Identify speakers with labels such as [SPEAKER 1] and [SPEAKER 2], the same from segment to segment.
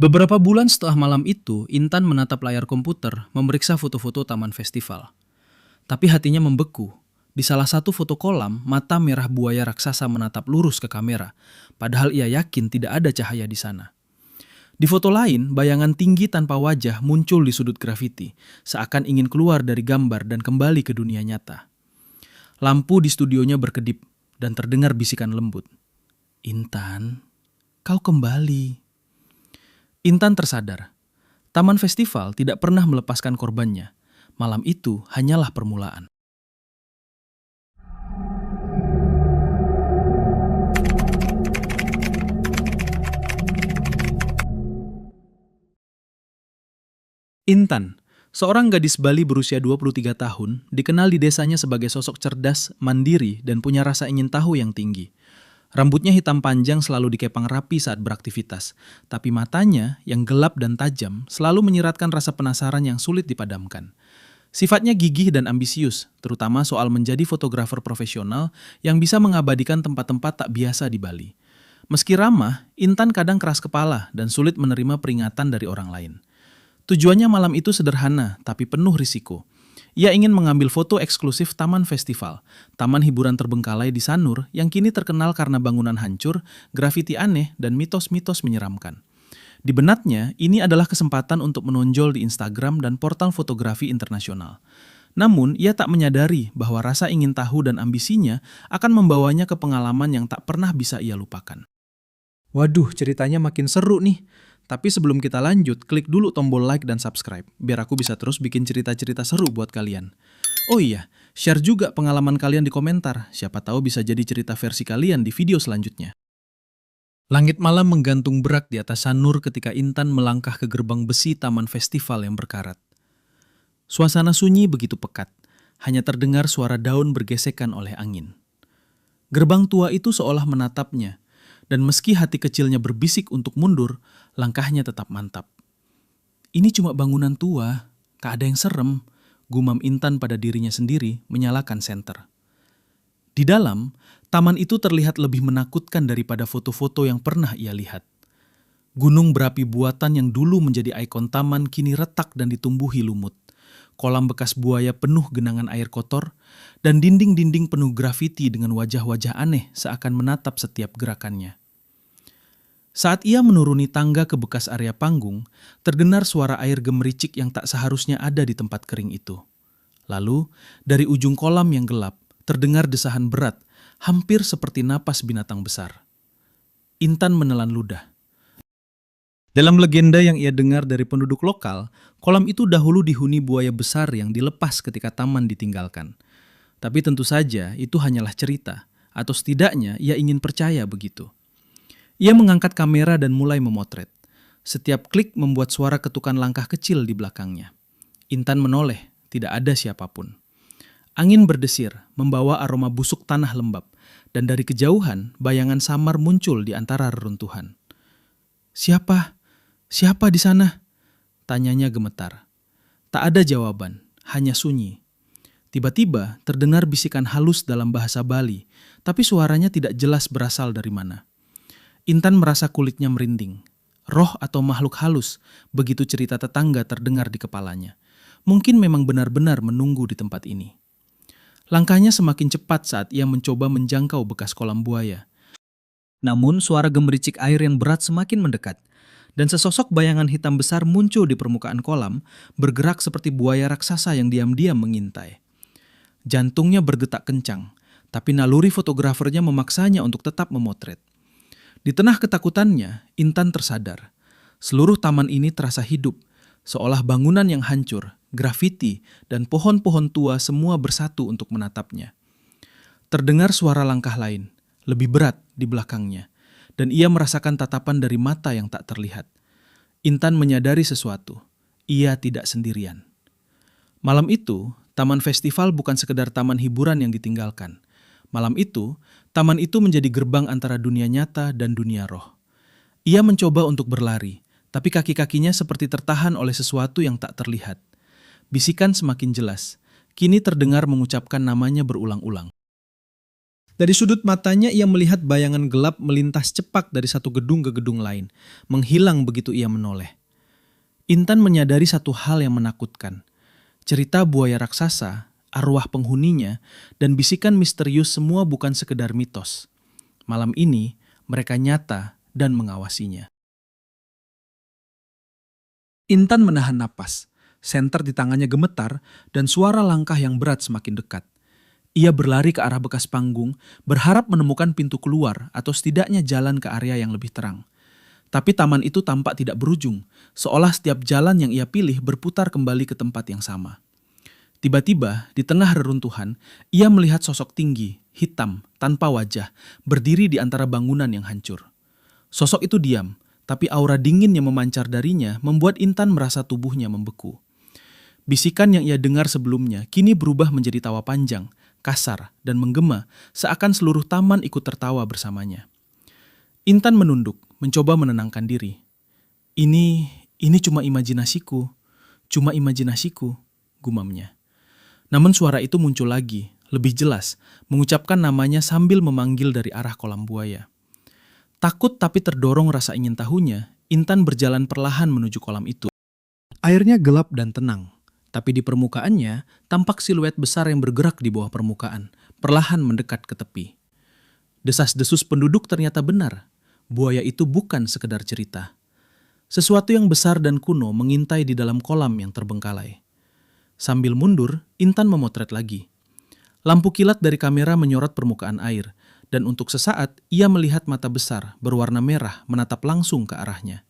[SPEAKER 1] Beberapa bulan setelah malam itu, Intan menatap layar komputer, memeriksa foto-foto taman festival. Tapi hatinya membeku. Di salah satu foto kolam, mata merah buaya raksasa menatap lurus ke kamera, padahal ia yakin tidak ada cahaya di sana. Di foto lain, bayangan tinggi tanpa wajah muncul di sudut grafiti, seakan ingin keluar dari gambar dan kembali ke dunia nyata. Lampu di studionya berkedip, dan terdengar bisikan lembut. "Intan, kau kembali." Intan tersadar, taman festival tidak pernah melepaskan korbannya. Malam itu hanyalah permulaan. Intan, seorang gadis Bali berusia 23 tahun, dikenal di desanya sebagai sosok cerdas, mandiri, dan punya rasa ingin tahu yang tinggi. Rambutnya hitam panjang selalu dikepang rapi saat beraktivitas, tapi matanya yang gelap dan tajam selalu menyiratkan rasa penasaran yang sulit dipadamkan. Sifatnya gigih dan ambisius, terutama soal menjadi fotografer profesional yang bisa mengabadikan tempat-tempat tak biasa di Bali. Meski ramah, Intan kadang keras kepala dan sulit menerima peringatan dari orang lain. Tujuannya malam itu sederhana, tapi penuh risiko. Ia ingin mengambil foto eksklusif Taman Festival, taman hiburan terbengkalai di Sanur yang kini terkenal karena bangunan hancur, grafiti aneh, dan mitos-mitos menyeramkan. Di benaknya, ini adalah kesempatan untuk menonjol di Instagram dan portal fotografi internasional. Namun, ia tak menyadari bahwa rasa ingin tahu dan ambisinya akan membawanya ke pengalaman yang tak pernah bisa ia lupakan. Waduh, ceritanya makin seru nih. Tapi sebelum kita lanjut, klik dulu tombol like dan subscribe, biar aku bisa terus bikin cerita-cerita seru buat kalian. Oh iya, share juga pengalaman kalian di komentar, siapa tahu bisa jadi cerita versi kalian di video selanjutnya. Langit malam menggantung berak di atas Sanur ketika Intan melangkah ke gerbang besi taman festival yang berkarat. Suasana sunyi begitu pekat, hanya terdengar suara daun bergesekan oleh angin. Gerbang tua itu seolah menatapnya, dan meski hati kecilnya berbisik untuk mundur, langkahnya tetap mantap. "Ini cuma bangunan tua, tak ada yang serem," gumam Intan pada dirinya sendiri menyalakan senter. Di dalam, taman itu terlihat lebih menakutkan daripada foto-foto yang pernah ia lihat. Gunung berapi buatan yang dulu menjadi ikon taman kini retak dan ditumbuhi lumut. Kolam bekas buaya penuh genangan air kotor, dan dinding-dinding penuh grafiti dengan wajah-wajah aneh seakan menatap setiap gerakannya. Saat ia menuruni tangga ke bekas area panggung, terdengar suara air gemericik yang tak seharusnya ada di tempat kering itu. Lalu, dari ujung kolam yang gelap, terdengar desahan berat, hampir seperti napas binatang besar. Intan menelan ludah. Dalam legenda yang ia dengar dari penduduk lokal, kolam itu dahulu dihuni buaya besar yang dilepas ketika taman ditinggalkan. Tapi tentu saja itu hanyalah cerita, atau setidaknya ia ingin percaya begitu. Ia mengangkat kamera dan mulai memotret. Setiap klik membuat suara ketukan langkah kecil di belakangnya. Intan menoleh, tidak ada siapapun. Angin berdesir, membawa aroma busuk tanah lembab, dan dari kejauhan bayangan samar muncul di antara reruntuhan. "Siapa? Siapa di sana?" tanyanya gemetar. Tak ada jawaban, hanya sunyi. Tiba-tiba terdengar bisikan halus dalam bahasa Bali, tapi suaranya tidak jelas berasal dari mana. Intan merasa kulitnya merinding. Roh atau makhluk halus, begitu cerita tetangga terdengar di kepalanya. Mungkin memang benar-benar menunggu di tempat ini. Langkahnya semakin cepat saat ia mencoba menjangkau bekas kolam buaya. Namun suara gemericik air yang berat semakin mendekat, dan sesosok bayangan hitam besar muncul di permukaan kolam, bergerak seperti buaya raksasa yang diam-diam mengintai. Jantungnya berdetak kencang, tapi naluri fotografernya memaksanya untuk tetap memotret. Di tengah ketakutannya, Intan tersadar. Seluruh taman ini terasa hidup, seolah bangunan yang hancur, grafiti, dan pohon-pohon tua semua bersatu untuk menatapnya. Terdengar suara langkah lain, lebih berat di belakangnya, dan ia merasakan tatapan dari mata yang tak terlihat. Intan menyadari sesuatu, ia tidak sendirian. Malam itu, taman festival bukan sekedar taman hiburan yang ditinggalkan. Malam itu, taman itu menjadi gerbang antara dunia nyata dan dunia roh. Ia mencoba untuk berlari, tapi kaki-kakinya seperti tertahan oleh sesuatu yang tak terlihat. Bisikan semakin jelas, kini terdengar mengucapkan namanya berulang-ulang. Dari sudut matanya ia melihat bayangan gelap melintas cepat dari satu gedung ke gedung lain, menghilang begitu ia menoleh. Intan menyadari satu hal yang menakutkan. Cerita buaya raksasa, arwah penghuninya, dan bisikan misterius semua bukan sekedar mitos. Malam ini mereka nyata dan mengawasinya. Intan menahan napas. Senter di tangannya gemetar dan suara langkah yang berat semakin dekat. Ia berlari ke arah bekas panggung, berharap menemukan pintu keluar atau setidaknya jalan ke area yang lebih terang. Tapi taman itu tampak tidak berujung, seolah setiap jalan yang ia pilih berputar kembali ke tempat yang sama. Tiba-tiba, di tengah reruntuhan, ia melihat sosok tinggi, hitam, tanpa wajah, berdiri di antara bangunan yang hancur. Sosok itu diam, tapi aura dingin yang memancar darinya membuat Intan merasa tubuhnya membeku. Bisikan yang ia dengar sebelumnya kini berubah menjadi tawa panjang, kasar, dan menggema, seakan seluruh taman ikut tertawa bersamanya. Intan menunduk, mencoba menenangkan diri. Ini cuma imajinasiku, gumamnya. Namun suara itu muncul lagi, lebih jelas, mengucapkan namanya sambil memanggil dari arah kolam buaya. Takut tapi terdorong rasa ingin tahunya, Intan berjalan perlahan menuju kolam itu. Airnya gelap dan tenang. Tapi di permukaannya, tampak siluet besar yang bergerak di bawah permukaan, perlahan mendekat ke tepi. Desas-desus penduduk ternyata benar. Buaya itu bukan sekedar cerita. Sesuatu yang besar dan kuno mengintai di dalam kolam yang terbengkalai. Sambil mundur, Intan memotret lagi. Lampu kilat dari kamera menyorot permukaan air, dan untuk sesaat ia melihat mata besar berwarna merah menatap langsung ke arahnya.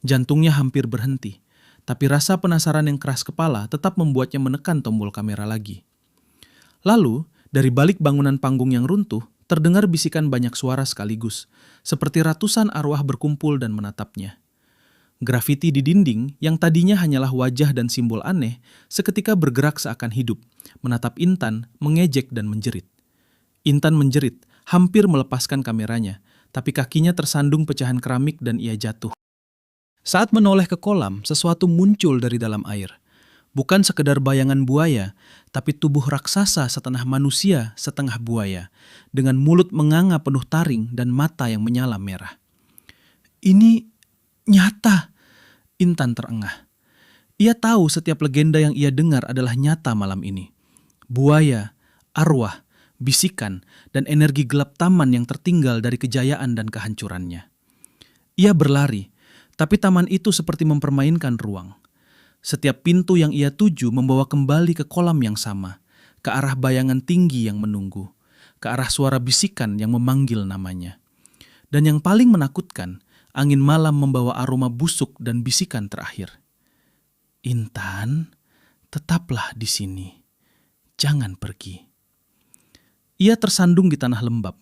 [SPEAKER 1] Jantungnya hampir berhenti. Tapi rasa penasaran yang keras kepala tetap membuatnya menekan tombol kamera lagi. Lalu, dari balik bangunan panggung yang runtuh, terdengar bisikan banyak suara sekaligus, seperti ratusan arwah berkumpul dan menatapnya. Grafiti di dinding yang tadinya hanyalah wajah dan simbol aneh, seketika bergerak seakan hidup, menatap Intan, mengejek dan menjerit. Intan menjerit, hampir melepaskan kameranya, tapi kakinya tersandung pecahan keramik dan ia jatuh. Saat menoleh ke kolam, sesuatu muncul dari dalam air. Bukan sekedar bayangan buaya, tapi tubuh raksasa setengah manusia, setengah buaya, dengan mulut menganga penuh taring dan mata yang menyala merah. Ini nyata, Intan terengah. Ia tahu setiap legenda yang ia dengar adalah nyata malam ini. Buaya, arwah, bisikan, dan energi gelap taman yang tertinggal dari kejayaan dan kehancurannya. Ia berlari, tapi taman itu seperti mempermainkan ruang. Setiap pintu yang ia tuju membawa kembali ke kolam yang sama, ke arah bayangan tinggi yang menunggu, ke arah suara bisikan yang memanggil namanya. Dan yang paling menakutkan, angin malam membawa aroma busuk dan bisikan terakhir. Intan, tetaplah di sini. Jangan pergi. Ia tersandung di tanah lembab,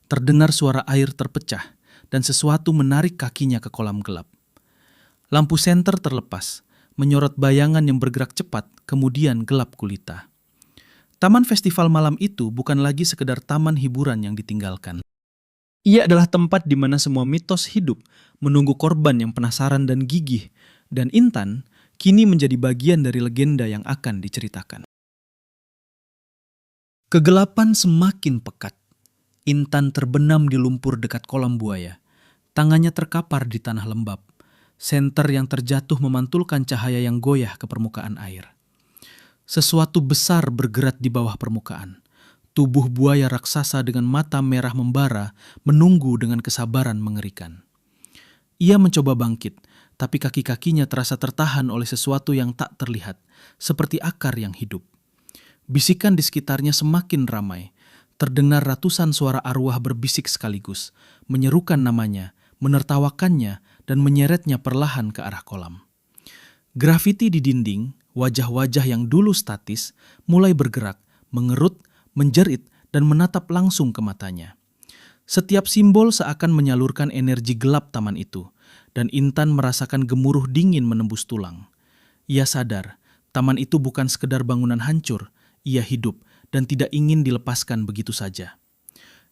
[SPEAKER 1] terdengar suara air terpecah, dan sesuatu menarik kakinya ke kolam gelap. Lampu senter terlepas, menyorot bayangan yang bergerak cepat, kemudian gelap gulita. Taman festival malam itu bukan lagi sekedar taman hiburan yang ditinggalkan. Ia adalah tempat di mana semua mitos hidup, menunggu korban yang penasaran dan gigih, dan Intan kini menjadi bagian dari legenda yang akan diceritakan. Kegelapan semakin pekat. Intan terbenam di lumpur dekat kolam buaya. Tangannya terkapar di tanah lembab. Senter yang terjatuh memantulkan cahaya yang goyah ke permukaan air. Sesuatu besar bergerak di bawah permukaan. Tubuh buaya raksasa dengan mata merah membara menunggu dengan kesabaran mengerikan. Ia mencoba bangkit, tapi kaki-kakinya terasa tertahan oleh sesuatu yang tak terlihat, seperti akar yang hidup. Bisikan di sekitarnya semakin ramai. Terdengar ratusan suara arwah berbisik sekaligus, menyerukan namanya, menertawakannya, dan menyeretnya perlahan ke arah kolam. Grafiti di dinding, wajah-wajah yang dulu statis, mulai bergerak, mengerut, menjerit, dan menatap langsung ke matanya. Setiap simbol seakan menyalurkan energi gelap taman itu, dan Intan merasakan gemuruh dingin menembus tulang. Ia sadar, taman itu bukan sekedar bangunan hancur, ia hidup dan tidak ingin dilepaskan begitu saja.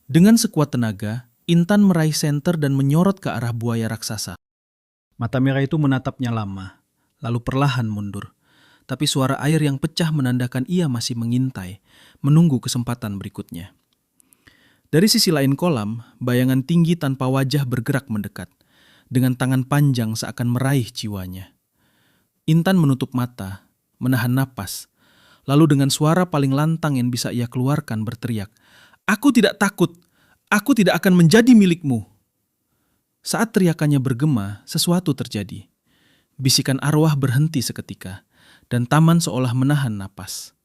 [SPEAKER 1] Dengan sekuat tenaga, Intan meraih senter dan menyorot ke arah buaya raksasa. Mata merah itu menatapnya lama, lalu perlahan mundur. Tapi suara air yang pecah menandakan ia masih mengintai, menunggu kesempatan berikutnya. Dari sisi lain kolam, bayangan tinggi tanpa wajah bergerak mendekat, dengan tangan panjang seakan meraih jiwanya. Intan menutup mata, menahan napas, lalu dengan suara paling lantang yang bisa ia keluarkan berteriak, "Aku tidak takut, aku tidak akan menjadi milikmu." Saat teriakannya bergema, sesuatu terjadi. Bisikan arwah berhenti seketika, dan taman seolah menahan napas.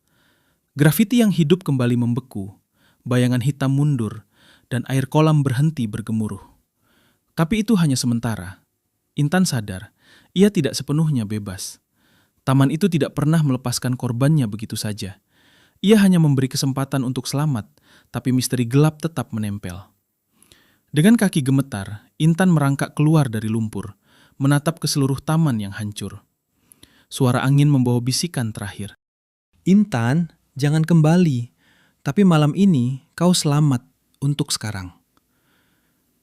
[SPEAKER 1] Grafiti yang hidup kembali membeku, bayangan hitam mundur, dan air kolam berhenti bergemuruh. Tapi itu hanya sementara. Intan sadar, ia tidak sepenuhnya bebas. Taman itu tidak pernah melepaskan korbannya begitu saja. Ia hanya memberi kesempatan untuk selamat, tapi misteri gelap tetap menempel. Dengan kaki gemetar, Intan merangkak keluar dari lumpur, menatap ke seluruh taman yang hancur. Suara angin membawa bisikan terakhir. "Intan, jangan kembali. Tapi malam ini kau selamat untuk sekarang."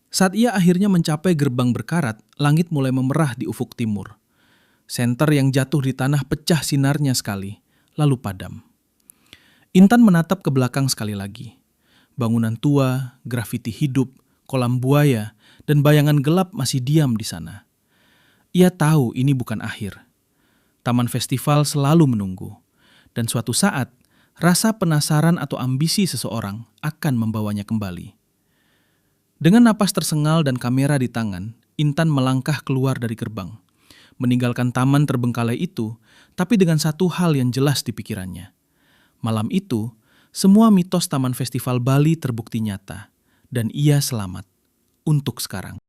[SPEAKER 1] Saat ia akhirnya mencapai gerbang berkarat, langit mulai memerah di ufuk timur. Senter yang jatuh di tanah pecah sinarnya sekali, lalu padam. Intan menatap ke belakang sekali lagi. Bangunan tua, grafiti hidup, kolam buaya, dan bayangan gelap masih diam di sana. Ia tahu ini bukan akhir. Taman festival selalu menunggu. Dan suatu saat, rasa penasaran atau ambisi seseorang akan membawanya kembali. Dengan napas tersengal dan kamera di tangan, Intan melangkah keluar dari gerbang. Meninggalkan taman terbengkalai itu, tapi dengan satu hal yang jelas di pikirannya. Malam itu, semua mitos Taman Festival Bali terbukti nyata, dan ia selamat untuk sekarang.